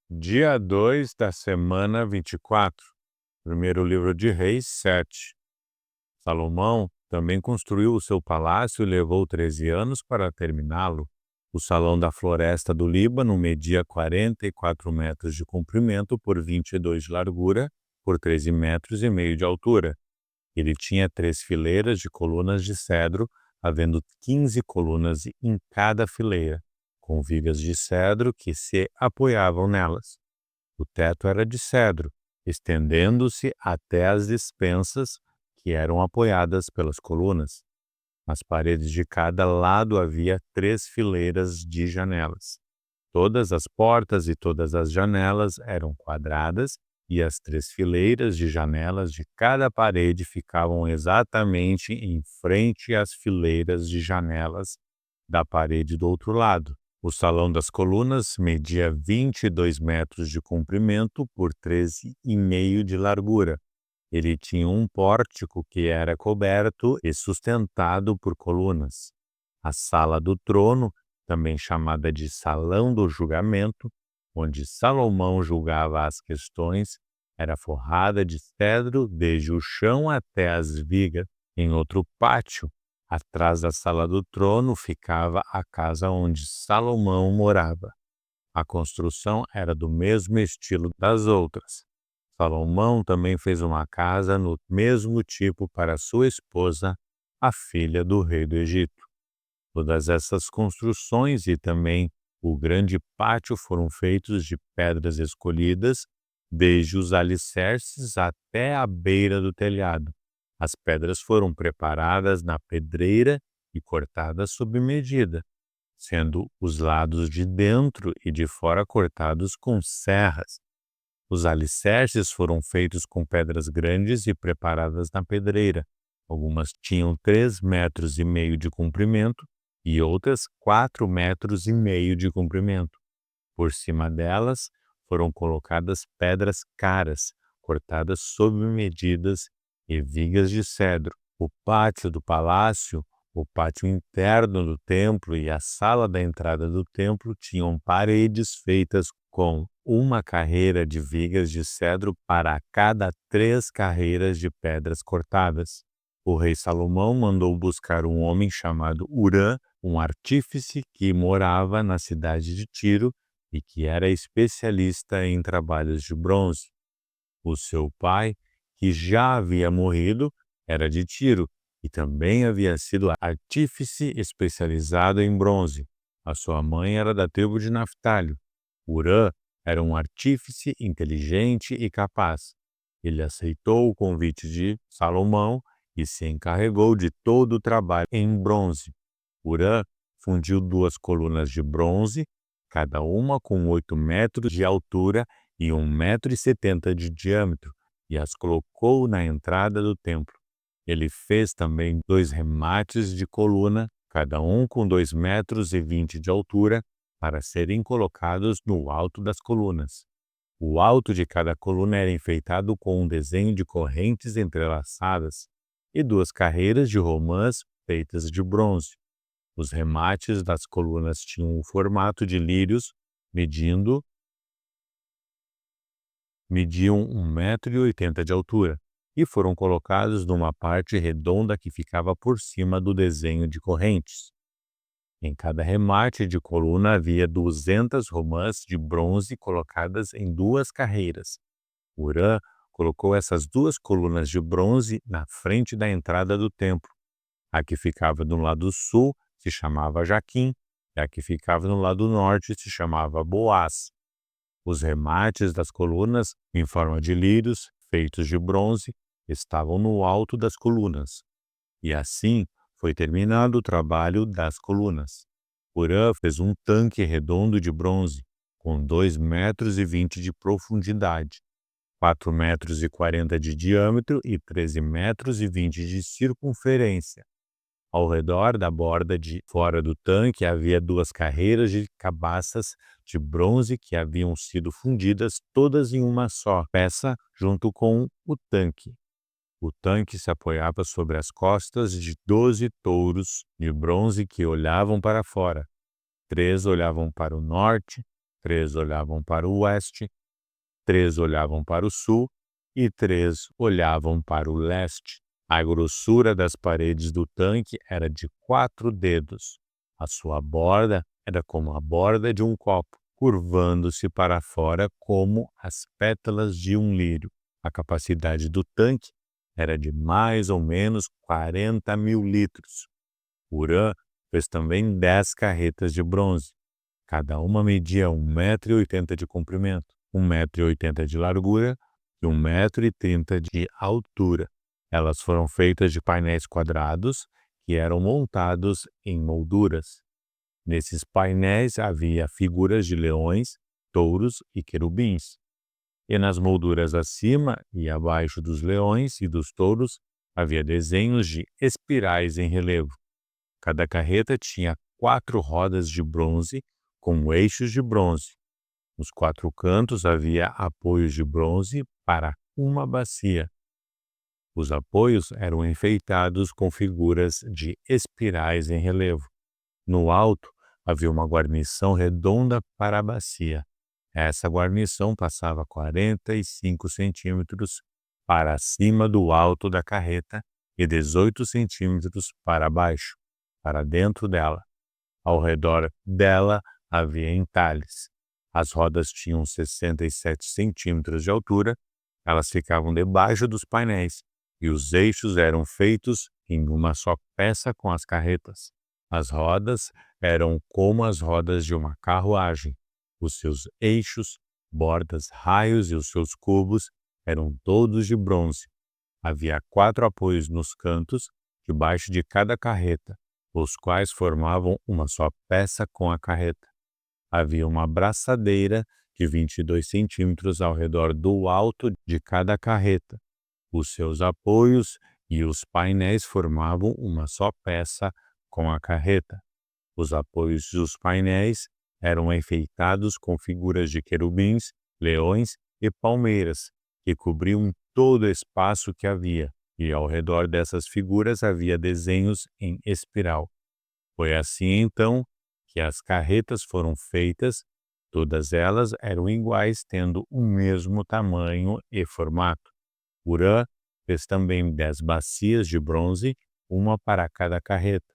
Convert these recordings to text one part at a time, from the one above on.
Dia 2 da semana 24, primeiro livro de Reis 7. Salomão também construiu o seu palácio e levou 13 anos para terminá-lo. O salão da floresta do Líbano media 44 metros de comprimento por 22 de largura, por 13 metros e meio de altura. Ele tinha 3 fileiras de colunas de cedro, havendo 15 colunas em cada fileira, com vigas de cedro que se apoiavam nelas. O teto era de cedro, estendendo-se até as despensas que eram apoiadas pelas colunas. Nas paredes de cada lado havia 3 fileiras de janelas. Todas as portas e todas as janelas eram quadradas e as 3 fileiras de janelas de cada parede ficavam exatamente em frente às fileiras de janelas da parede do outro lado. O salão das colunas media 22 metros de comprimento por 13,5 de largura. Ele tinha um pórtico que era coberto e sustentado por colunas. A sala do trono, também chamada de Salão do Julgamento, onde Salomão julgava as questões, era forrada de cedro desde o chão até as vigas. Em outro pátio, atrás da sala do trono, ficava a casa onde Salomão morava. A construção era do mesmo estilo das outras. Salomão também fez uma casa no mesmo tipo para sua esposa, a filha do rei do Egito. Todas essas construções e também o grande pátio foram feitos de pedras escolhidas, desde os alicerces até a beira do telhado. As pedras foram preparadas na pedreira e cortadas sob medida, sendo os lados de dentro e de fora cortados com serras. Os alicerces foram feitos com pedras grandes e preparadas na pedreira. Algumas tinham 3,5 metros de comprimento e outras 4,5 metros de comprimento. Por cima delas foram colocadas pedras caras, cortadas sob medidas e vigas de cedro. O pátio do palácio, o pátio interno do templo e a sala da entrada do templo tinham paredes feitas com uma carreira de vigas de cedro para cada 3 carreiras de pedras cortadas. O rei Salomão mandou buscar um homem chamado Hurã, um artífice que morava na cidade de Tiro e que era especialista em trabalhos de bronze. O seu pai, que já havia morrido, era de Tiro e também havia sido artífice especializado em bronze. A sua mãe era da tribo de Naftali. Hurã era um artífice inteligente e capaz. Ele aceitou o convite de Salomão e se encarregou de todo o trabalho em bronze. Hurã fundiu 2 colunas de bronze, cada uma com 8 metros de altura e 1,70 m de diâmetro, e as colocou na entrada do templo. Ele fez também 2 remates de coluna, cada um com 2,20 metros de altura, para serem colocados no alto das colunas. O alto de cada coluna era enfeitado com um desenho de correntes entrelaçadas e 2 carreiras de romãs feitas de bronze. Os remates das colunas tinham o formato de lírios, mediam 1,80 m de altura e foram colocados numa parte redonda que ficava por cima do desenho de correntes. Em cada remate de coluna havia 200 romãs de bronze colocadas em 2 carreiras. Hurã colocou essas 2 colunas de bronze na frente da entrada do templo. A que ficava do lado sul se chamava Jaquim, e a que ficava no lado norte se chamava Boaz. Os remates das colunas, em forma de lírios, feitos de bronze, estavam no alto das colunas. E assim foi terminado o trabalho das colunas. Hurã fez um tanque redondo de bronze, com 2,20 metros de profundidade, 4,40 metros de diâmetro e 13,20 metros de circunferência. Ao redor da borda de fora do tanque havia 2 carreiras de cabaças de bronze que haviam sido fundidas todas em uma só peça junto com o tanque. O tanque se apoiava sobre as costas de 12 touros de bronze que olhavam para fora. 3 olhavam para o norte, 3 olhavam para o oeste, 3 olhavam para o sul e 3 olhavam para o leste. A grossura das paredes do tanque era de 4 dedos. A sua borda era como a borda de um copo, curvando-se para fora como as pétalas de um lírio. A capacidade do tanque era de mais ou menos 40.000 litros. Urã fez também 10 carretas de bronze. Cada uma media 1,80 m de comprimento, 1,80 m de largura e 1,30 m de altura. Elas foram feitas de painéis quadrados que eram montados em molduras. Nesses painéis havia figuras de leões, touros e querubins. E nas molduras acima e abaixo dos leões e dos touros havia desenhos de espirais em relevo. Cada carreta tinha 4 rodas de bronze com eixos de bronze. Nos 4 cantos havia apoios de bronze para uma bacia. Os apoios eram enfeitados com figuras de espirais em relevo. No alto havia uma guarnição redonda para a bacia. Essa guarnição passava 45 centímetros para cima do alto da carreta e 18 centímetros para baixo, para dentro dela. Ao redor dela havia entalhes. As rodas tinham 67 centímetros de altura, elas ficavam debaixo dos painéis e os eixos eram feitos em uma só peça com as carretas. As rodas eram como as rodas de uma carruagem. Os seus eixos, bordas, raios e os seus cubos eram todos de bronze. Havia 4 apoios nos cantos, debaixo de cada carreta, os quais formavam uma só peça com a carreta. Havia uma braçadeira de 22 centímetros ao redor do alto de cada carreta. Os seus apoios e os painéis formavam uma só peça com a carreta. Os apoios dos painéis eram enfeitados com figuras de querubins, leões e palmeiras, que cobriam todo o espaço que havia, e ao redor dessas figuras havia desenhos em espiral. Foi assim, então, que as carretas foram feitas. Todas elas eram iguais, tendo o mesmo tamanho e formato. Urã fez também 10 bacias de bronze, uma para cada carreta.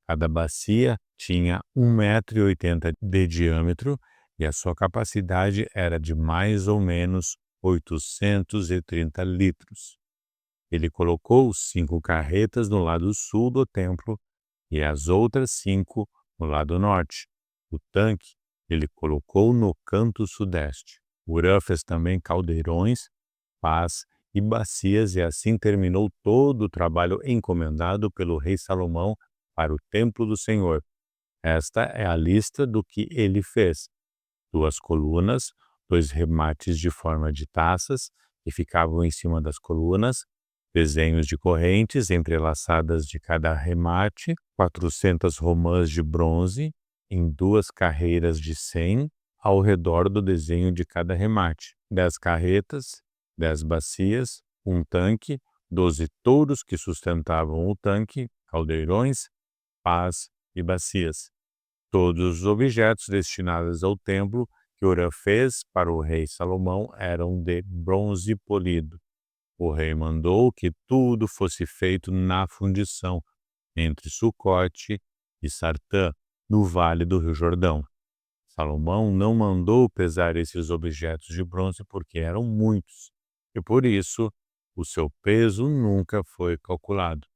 Cada bacia tinha 1,80 m de diâmetro e a sua capacidade era de mais ou menos 830 litros. Ele colocou 5 carretas no lado sul do templo e as outras 5 no lado norte. O tanque ele colocou no canto sudeste. Urã fez também caldeirões, pás e bacias, e assim terminou todo o trabalho encomendado pelo rei Salomão para o templo do Senhor. Esta é a lista do que ele fez: 2 colunas, 2 remates de forma de taças que ficavam em cima das colunas, desenhos de correntes entrelaçadas de cada remate, 400 romãs de bronze em 2 carreiras de 100 ao redor do desenho de cada remate, 10 carretas, 10 bacias, um tanque, 12 touros que sustentavam o tanque, caldeirões, pás e bacias. Todos os objetos destinados ao templo que Urã fez para o rei Salomão eram de bronze polido. O rei mandou que tudo fosse feito na fundição, entre Sucote e Sartã, no vale do Rio Jordão. Salomão não mandou pesar esses objetos de bronze porque eram muitos, e por isso o seu peso nunca foi calculado.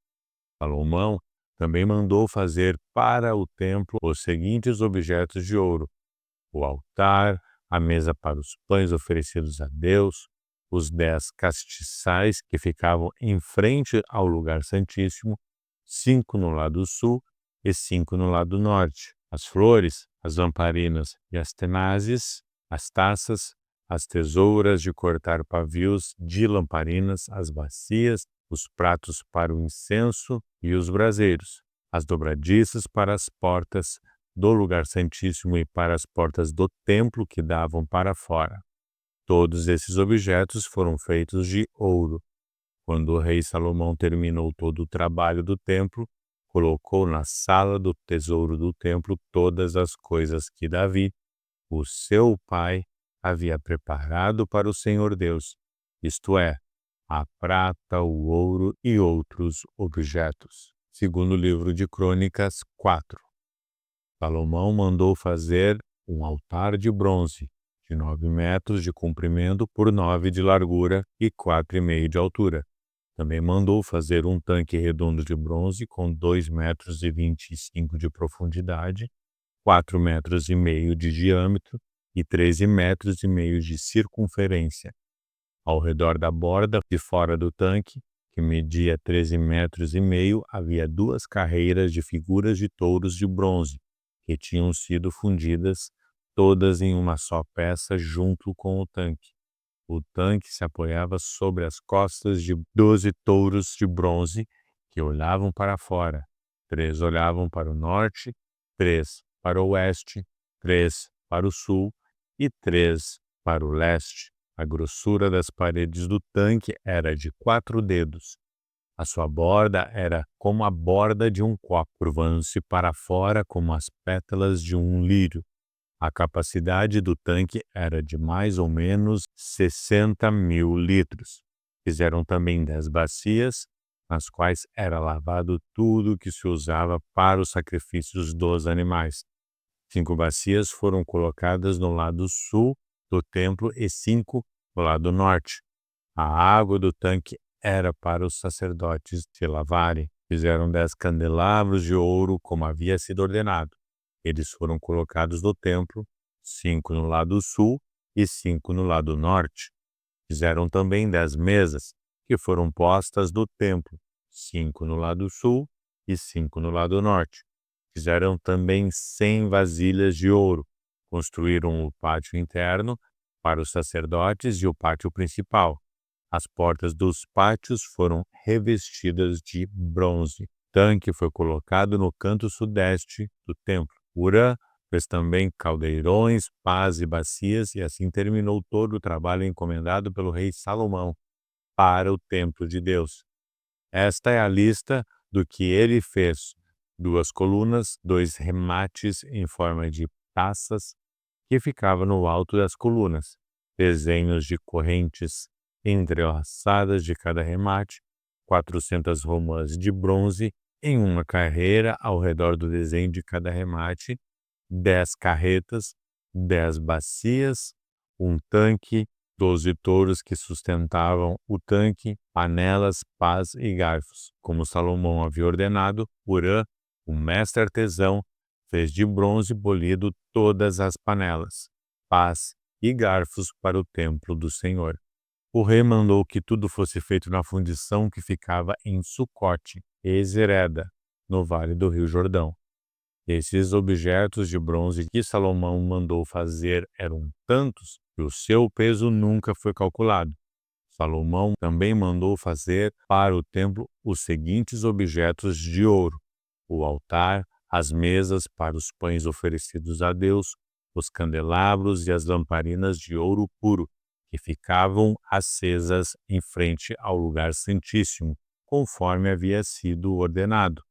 Salomão também mandou fazer para o templo os seguintes objetos de ouro: o altar, a mesa para os pães oferecidos a Deus, os 10 castiçais que ficavam em frente ao lugar santíssimo, 5 no lado sul e 5 no lado norte, as flores, as lamparinas e as tenazes, as taças, as tesouras de cortar pavios de lamparinas, as bacias, os pratos para o incenso e os braseiros, as dobradiças para as portas do lugar santíssimo e para as portas do templo que davam para fora. Todos esses objetos foram feitos de ouro. Quando o rei Salomão terminou todo o trabalho do templo, colocou na sala do tesouro do templo todas as coisas que Davi, o seu pai havia preparado para o Senhor Deus, isto é, a prata, o ouro e outros objetos. Segundo o livro de Crônicas 4. Salomão mandou fazer um altar de bronze, de 9 metros de comprimento por 9 de largura e 4,5 de altura. Também mandou fazer um tanque redondo de bronze com 2,25 metros de profundidade, 4,5 metros de diâmetro e 13,5 metros de circunferência. Ao redor da borda de fora do tanque, que media 13,5 metros, havia 2 carreiras de figuras de touros de bronze, que tinham sido fundidas todas em uma só peça junto com o tanque. O tanque se apoiava sobre as costas de 12 touros de bronze que olhavam para fora. 3 olhavam para o norte, 3 para o oeste, 3 para o sul e 3 para o leste. A grossura das paredes do tanque era de 4 dedos. A sua borda era como a borda de um copo, curvando-se para fora como as pétalas de um lírio. A capacidade do tanque era de mais ou menos 60.000 litros. Fizeram também 10 bacias, nas quais era lavado tudo que se usava para os sacrifícios dos animais. 5 bacias foram colocadas no lado sul do templo e 5 no lado norte. A água do tanque era para os sacerdotes se lavarem. Fizeram 10 candelabros de ouro, como havia sido ordenado. Eles foram colocados no templo, 5 no lado sul e 5 no lado norte. Fizeram também 10 mesas, que foram postas no templo, 5 no lado sul e 5 no lado norte. Fizeram também 100 vasilhas de ouro. Construíram o pátio interno para os sacerdotes e o pátio principal. As portas dos pátios foram revestidas de bronze. O tanque foi colocado no canto sudeste do templo. Urã fez também caldeirões, pás e bacias, e assim terminou todo o trabalho encomendado pelo rei Salomão para o templo de Deus. Esta é a lista do que ele fez: 2 colunas, 2 remates em forma de taças que ficavam no alto das colunas, desenhos de correntes entrelaçadas de cada remate, 400 romãs de bronze em uma carreira ao redor do desenho de cada remate, 10 carretas, 10 bacias, um tanque, 12 touros que sustentavam o tanque, panelas, pás e garfos. Como Salomão havia ordenado, Urã, o mestre artesão, fez de bronze polido todas as panelas, pás e garfos para o templo do Senhor. O rei mandou que tudo fosse feito na fundição que ficava em Sucote e Zereda, no vale do rio Jordão. Esses objetos de bronze que Salomão mandou fazer eram tantos que o seu peso nunca foi calculado. Salomão também mandou fazer para o templo os seguintes objetos de ouro: o altar, as mesas para os pães oferecidos a Deus, os candelabros e as lamparinas de ouro puro, que ficavam acesas em frente ao lugar santíssimo, conforme havia sido ordenado.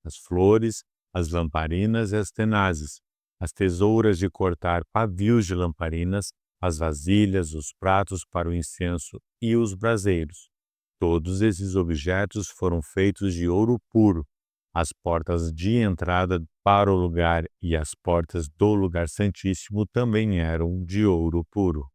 As flores, as lamparinas e as tenazes, as tesouras de cortar pavios de lamparinas, as vasilhas, os pratos para o incenso e os braseiros. Todos esses objetos foram feitos de ouro puro. As portas de entrada para o lugar e as portas do lugar santíssimo também eram de ouro puro.